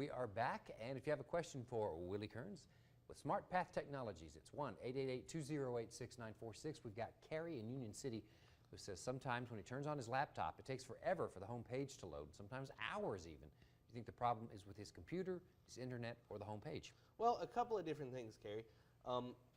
We are back, and if you have a question for Willie Kerns with Smart Path Technologies, it's 1-888-208-6946. We've got Carrie in Union City who says sometimes when he turns on his laptop, it takes forever for the home page to load, sometimes hours even. Do you think the problem is with his computer, his internet, or the home page? Well, a couple of different things, Carrie.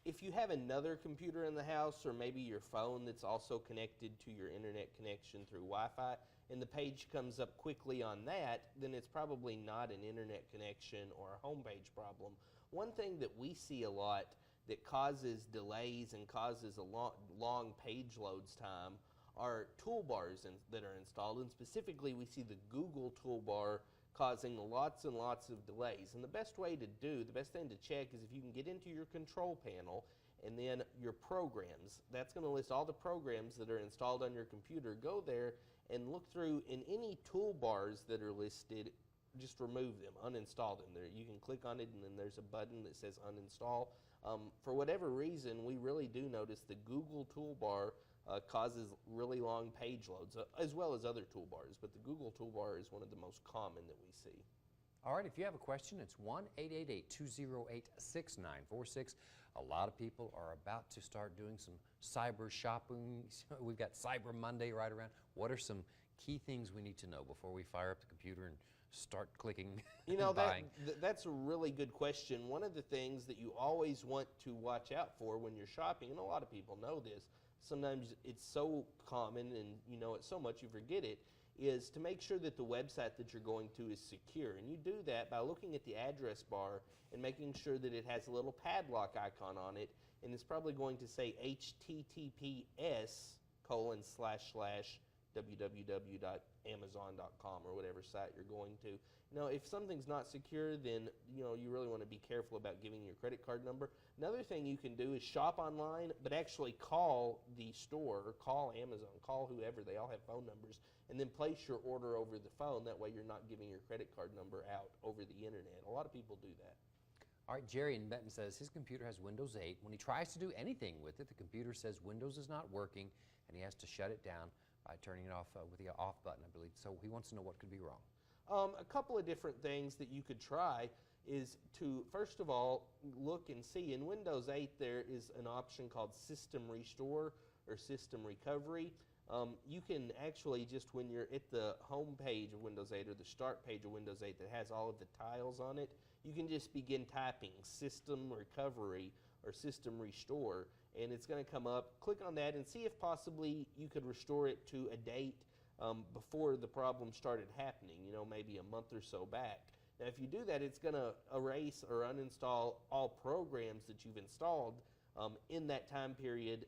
If you have another computer in the house, or maybe your phone that's also connected to your internet connection through Wi-Fi, and the page comes up quickly on that, then it's probably not an internet connection or a home page problem. One thing that we see a lot that causes delays and causes a long page loads time are toolbars that are installed, and specifically we see the Google toolbar causing lots and lots of delays. And the best thing to check is if you can get into your control panel and then your programs. That's going to list all the programs that are installed on your computer. Go there and look through, in any toolbars that are listed, just remove them, uninstall them. There, you can click on it and then there's a button that says uninstall. For whatever reason, we really do notice the Google toolbar causes really long page loads, as well as other toolbars, but the Google toolbar is one of the most common that we see. All right, if you have a question, it's 1-888-208-6946. A lot of people are about to start doing some cyber shopping. We've got Cyber Monday right around. What are some key things we need to know before we fire up the computer and start clicking You know, buying? that's a really good question. One of the things that you always want to watch out for when you're shopping, and a lot of people know this, sometimes it's so common and you know it so much you forget it, is to make sure that the website that you're going to is secure. And you do that by looking at the address bar and making sure that it has a little padlock icon on it, and it's probably going to say https://www.amazon.com or whatever site you're going to. Now, if something's not secure, then you really want to be careful about giving your credit card number. Another thing you can do is shop online, but actually call the store, or call Amazon, call whoever. They all have phone numbers, and then place your order over the phone. That way you're not giving your credit card number out over the internet. A lot of people do that. All right, Jerry in Benton says his computer has Windows 8. When he tries to do anything with it, the computer says Windows is not working, and he has to shut it down by turning it off with the off button, I believe. So he wants to know what could be wrong. A couple of different things that you could try is to, first of all, look and see. In Windows 8, there is an option called System Restore or System Recovery. You can actually just, when you're at the home page of Windows 8 or the start page of Windows 8 that has all of the tiles on it, you can just begin typing System Recovery or System Restore, and it's going to come up. Click on that and see if possibly you could restore it to a date before the problem started happening, maybe a month or so back. Now, if you do that, it's going to erase or uninstall all programs that you've installed in that time period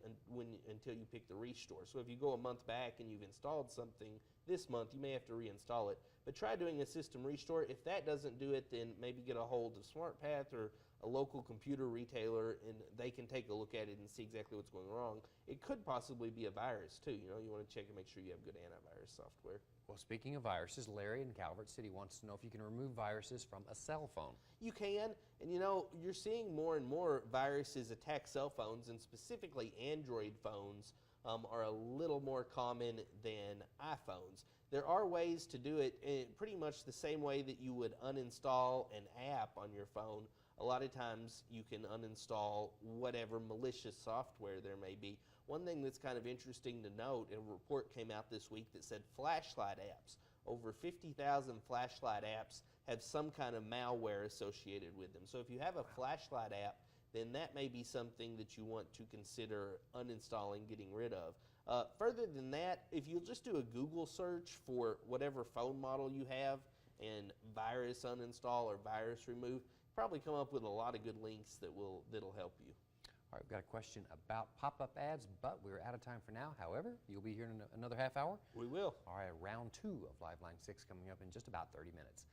until you pick the restore. So if you go a month back and you've installed something this month, you may have to reinstall it. But try doing a system restore. If that doesn't do it, then maybe get a hold of SmartPath or a local computer retailer, and they can take a look at it and see exactly what's going wrong. It could possibly be a virus too. You want to check and make sure you have good antivirus software. Well, speaking of viruses, Larry in Calvert City wants to know if you can remove viruses from a cell phone. You can, and you're seeing more and more viruses attack cell phones, and specifically Android phones are a little more common than iPhones. There are ways to do it in pretty much the same way that you would uninstall an app on your phone. A lot of times you can uninstall whatever malicious software there may be. One thing that's kind of interesting to note, a report came out this week that said flashlight apps, over 50,000 flashlight apps have some kind of malware associated with them. So if you have a flashlight app, then that may be something that you want to consider uninstalling, getting rid of. Further than that, if you'll just do a Google search for whatever phone model you have and virus uninstall or virus remove, probably come up with a lot of good links that'll help you. All right, we've got a question about pop-up ads, but we're out of time for now. However, you'll be here in another half hour. We will. All right, round 2 of Liveline 6 coming up in just about 30 minutes.